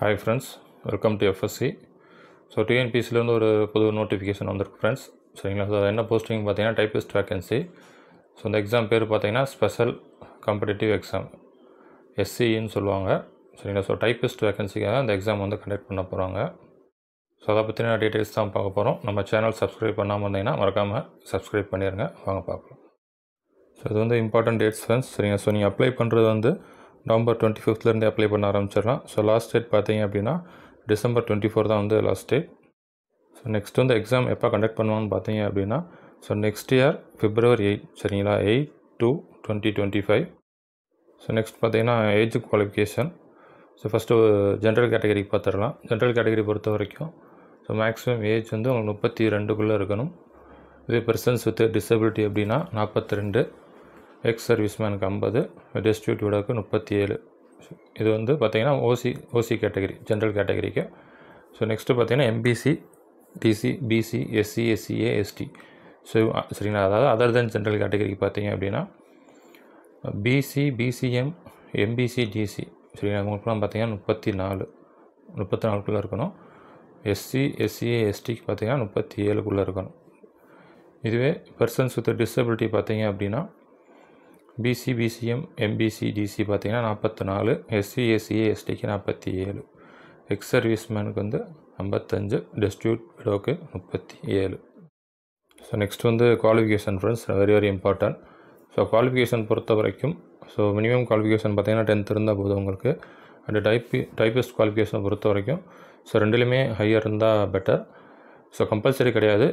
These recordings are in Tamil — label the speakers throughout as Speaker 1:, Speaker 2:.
Speaker 1: Hi friends, welcome to FSC. So டிஎன்பிசிலேருந்து ஒரு புது நோட்டிஃபிகேஷன் வந்திருக்கு ஃப்ரெண்ட்ஸ். சரிங்களா? ஸோ என்ன போஸ்டிங் பார்த்தீங்கன்னா டைப்பிஸ்ட் வேக்கன்சி. ஸோ இந்த எக்ஸாம் பேர் பார்த்தீங்கன்னா ஸ்பெஷல் காம்படிட்டிவ் எக்ஸாம், எஸ்சின்னு சொல்லுவாங்க. சரிங்களா? ஸோ டைப்பிஸ்ட் வேக்கன்சிக்காக அந்த எக்ஸாம் வந்து கண்டக்ட் பண்ண போகிறாங்க. ஸோ அதை பற்றின டீட்டெயில்ஸ் தான் பார்க்க போகிறோம். நம்ம சேனல் சப்ஸ்கிரைப் பண்ணாமல் இருந்தீங்கன்னா மறக்காமல் சப்ஸ்கிரைப் பண்ணிடுங்க. வாங்க பார்க்கலாம். ஸோ இது வந்து இம்பார்ட்டன்ட் டேட்ஸ் ஃப்ரெண்ட்ஸ். சரிங்க. ஸோ நீங்கள் அப்ளை பண்ணுறது வந்து நவம்பர் 25லேருந்து அப்ளை பண்ண ஆரம்பிச்சிடலாம். ஸோ லாஸ்ட் டேட் பார்த்தீங்க அப்படின்னா December 24 தான் வந்து லாஸ்ட் டேட். ஸோ நெக்ஸ்ட் வந்து எக்ஸாம் எப்போ கண்டக்ட் பண்ணுவான்னு பார்த்தீங்க அப்படின்னா ஸோ நெக்ஸ்ட் இயர் February 8, சரிங்களா, 8/2/2025. ஸோ நெக்ஸ்ட் பார்த்தீங்கன்னா age qualification. So first general கேட்டகரிக்கு பார்த்துடலாம். ஜென்ரல் கேட்டகரி பொறுத்த வரைக்கும் ஸோ மேக்ஸிமம் ஏஜ் வந்து உங்களுக்கு 32 இருக்கணும். இதே பர்சன்ஸ் வித் டிசபிலிட்டி அப்படின்னா 42, எக்ஸ் சர்வீஸ்மேனுக்கு 50, டெஸ்டியூட் விடக்கு 37. இது வந்து பார்த்திங்கன்னா ஓசி கேட்டகரி, ஜென்ரல் கேட்டகரிக்கு. ஸோ நெக்ஸ்ட்டு பார்த்திங்கன்னா MBC, DC, BC, SC, SCA, ST. So சரிங்களா, அதாவது அதர் தென் ஜென்ரல் கேட்டகரிக்கு பார்த்திங்க அப்படின்னா பிசி, பிசிஎம், எம்பிசி, டிசி, சரிங்களா, உங்களுக்குலாம் பார்த்திங்கன்னா 34 இருக்கணும். எஸ்சி, எஸ்சிஏ, எஸ்டிக்கு பார்த்திங்கன்னா 37 இருக்கணும். இதுவே பர்சன்ஸ் வித் டிசபிலிட்டி பார்த்திங்க அப்படின்னா பிசி, பிசிஎம், எம்பிசி, டிசி பார்த்திங்கன்னா 44, எஸ்சி, எஸ்சிஏ, எஸ்டிக்கு 47, எக்ஸ் சர்வீஸ்மேனுக்கு வந்து 55, டெஸ்டியூட் விடோக்கு 37. ஸோ நெக்ஸ்ட் வந்து qualification friends, very important. So qualification பொறுத்த வரைக்கும் ஸோ மினிமம் குவாலிஃபிகேஷன் பார்த்திங்கன்னா 10th இருந்தால் போதும் உங்களுக்கு. அண்ட் டைப்பிஸ்ட் குவாலிஃபிகேஷனை பொறுத்த வரைக்கும் ஸோ ரெண்டுலேயுமே ஹையர் இருந்தால் பெட்டர். ஸோ கம்பல்சரி கிடையாது.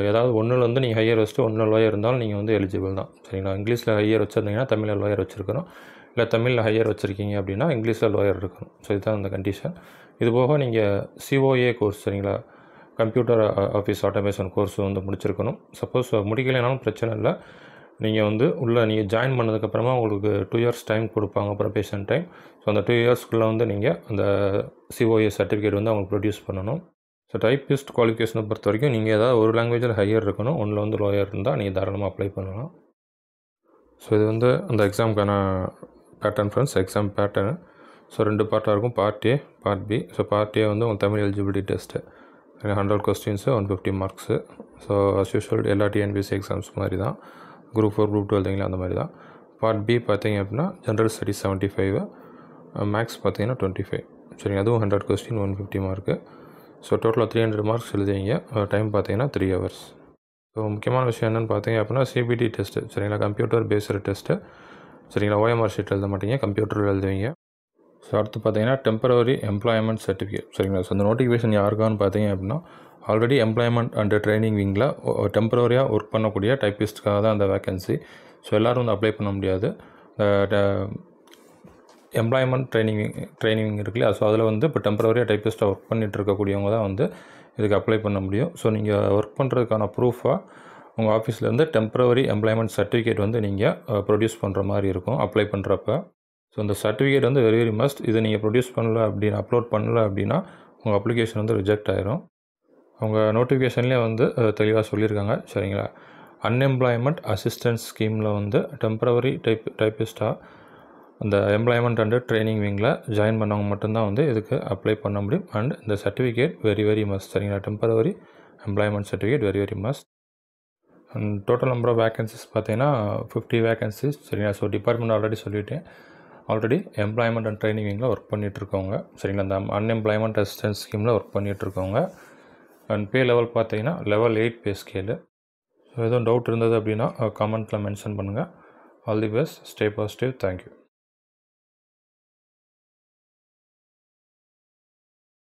Speaker 1: ஏதாவது ஒன்றில் வந்து நீங்கள் ஹையர் வச்சுட்டு ஒன்றில் லோயர் இருந்தாலும் நீங்கள் வந்து எலிஜிபிள் தான். சரிங்களா? இங்கிலீஷில் ஹையர் வச்சுருந்தீங்கன்னா தமிழில் லோயர் வச்சுருக்கணும். இல்லை தமிழில் ஹையர் வச்சுருக்கீங்க அப்படின்னா இங்கிலீஷில் லோயர் இருக்கணும். ஸோ இதுதான் அந்த கண்டிஷன். இது போக நீங்கள் சிஓஏ கோர்ஸ், சரிங்களா, கம்ப்யூட்டர் ஆஃபீஸ் ஆட்டோமேஷன் கோர்ஸ் வந்து முடிச்சிருக்கணும். சப்போஸ் முடிக்கலைனாலும் பிரச்சனை இல்லை. நீங்கள் வந்து நீங்கள் ஜாயின் பண்ணதுக்கப்புறமா உங்களுக்கு 2 years டைம் கொடுப்பாங்க, ப்ரொபேஷன் டைம். ஸோ அந்த 2 yearsக்குள்ளே வந்து நீங்கள் அந்த சிஓஏ சர்டிஃபிகேட் வந்து அவங்களுக்கு ப்ரொடியூஸ் பண்ணணும். ஸோ டைப்பிஸ்ட் குவாலிஃபிகேஷனை பொறுத்த வரைக்கும் நீங்கள் ஏதாவது ஒரு லாங்குவேஜில் ஹையர் இருக்கணும், ஒன்றில் வந்து லோயர் இருந்தால் நீங்கள் தாராளமாக அப்ளை பண்ணலாம். ஸோ இது வந்து அந்த எக்ஸாமுக்கான pattern friends, exam pattern. So 2 பார்ட்டாக இருக்கும், part A, part B. So part A வந்து உங்கள் Tamil eligibility test, 100 questions, 150 marks. So as usual எல்லா டிஎன்பிஎஸ்சி எக்ஸாம்ஸ் மாதிரி தான், Group 4, Group 2 எழுதிங்களா அந்த மாதிரி தான். பார்ட் பி பார்த்தீங்க அப்படின்னா ஜென்ரல் ஸ்டடீஸ் 75, மேக்ஸ் பார்த்தீங்கன்னா 25, சரிங்க, அதுவும் 100 question, 150 mark. ஸோ டோட்டலாக 300 marks எழுதிங்க. டைம் பார்த்தீங்கன்னா 3 hours. ஸோ முக்கியமான விஷயம் என்னென்னு பார்த்தீங்க அப்படின்னா சிபிடி டெஸ்ட்டு, சரிங்களா, கம்ப்யூட்டர் பேஸ்டு டெஸ்ட்டு, சரிங்களா, ஓஎம்ஆர் ஷீட் எழுத மாட்டீங்க, கம்ப்யூட்டரில் எழுதுவீங்க. ஸோ அடுத்து பார்த்தீங்கன்னா டெம்பரவரி எம்ப்ளாய்மெண்ட் சர்டிஃபிகேட், சரிங்களா. ஸோ அந்த நோட்டிஃபிகேஷன் யாருக்கான்னு பார்த்தீங்க அப்படின்னா ஆல்ரெடி எம்ப்ளாய்மெண்ட் அண்ட் ட்ரைனிங் விங்கில் டெம்பரவரியாக ஒர்க் பண்ணக்கூடிய டைப்பிஸ்ட்காக தான் அந்த வேக்கன்சி. ஸோ எல்லோரும் வந்து அப்ளை பண்ண முடியாது. எம்ப்ளாய்மெண்ட் ட்ரைனிங் இருக்குல்லையா, ஸோ அதில் வந்து இப்போ டெம்பரவரியாக டைப்பிஸ்ட்டாக ஒர்க் பண்ணிகிட்டு இருக்கக்கூடியவங்க தான் வந்து இதுக்கு அப்ளை பண்ண முடியும். ஸோ நீங்கள் ஒர்க் பண்ணுறதுக்கான ப்ரூஃபாக உங்கள் ஆஃபீஸ்லேருந்து டெம்பரவரி எம்ப்ளாய்மெண்ட் சர்டிஃபிகேட் வந்து நீங்கள் ப்ரொடியூஸ் பண்ணுற மாதிரி இருக்கும் அப்ளை பண்ணுறப்ப. ஸோ இந்த சர்டிஃபிகேட் வந்து வெரி மஸ்ட். இதை நீங்கள் ப்ரொடியூஸ் பண்ணல அப்படின்னா, அப்லோட் பண்ணல அப்படின்னா உங்கள் அப்ளிகேஷன் வந்து ரிஜெக்ட் ஆகிரும். அவங்க நோட்டிஃபிகேஷன்லேயே வந்து தெளிவாக சொல்லியிருக்காங்க, சரிங்களா. அன்எம்ப்ளாய்மெண்ட் அசிஸ்டன்ஸ் ஸ்கீமில் வந்து டெம்பரவரி டைப்பிஸ்ட்டாக அந்த எம்ப்ளாய்மெண்ட் அண்ட் ட்ரைனிங் விங்கில் ஜாயின் பண்ணவங்க மட்டும்தான் வந்து இதுக்கு அப்ளை பண்ண முடியும். அண்ட் இந்த சர்டிஃபிகேட் வெரி மஸ்ட், சரிங்களா. Temporary employment certificate very must. And total number of vacancies பார்த்தீங்கன்னா 50 வேக்கன்சிஸ், சரிங்களா. ஸோ டிபார்ட்மெண்ட் ஆல்ரெடி சொல்லிவிட்டேன். ஆல்ரெடி எம்ப்ளாய்மெண்ட் அண்ட் ட்ரைனிங் விங்கில் ஒர்க் பண்ணிகிட்ருக்கவங்க, சரிங்களா, அந்த அன்எம்ப்ளாய்மெண்ட் அசிஸ்டன்ஸ் ஸ்கீமில் ஒர்க் பண்ணிகிட்ருக்கவங்க. அண்ட் பே லெவல் பார்த்தீங்கன்னா level 8 பே ஸ்கேலு. ஸோ எதுவும் டவுட் இருந்தது அப்படின்னா கமெண்ட்டில் மென்ஷன் பண்ணுங்கள். All the best, stay positive, thank you.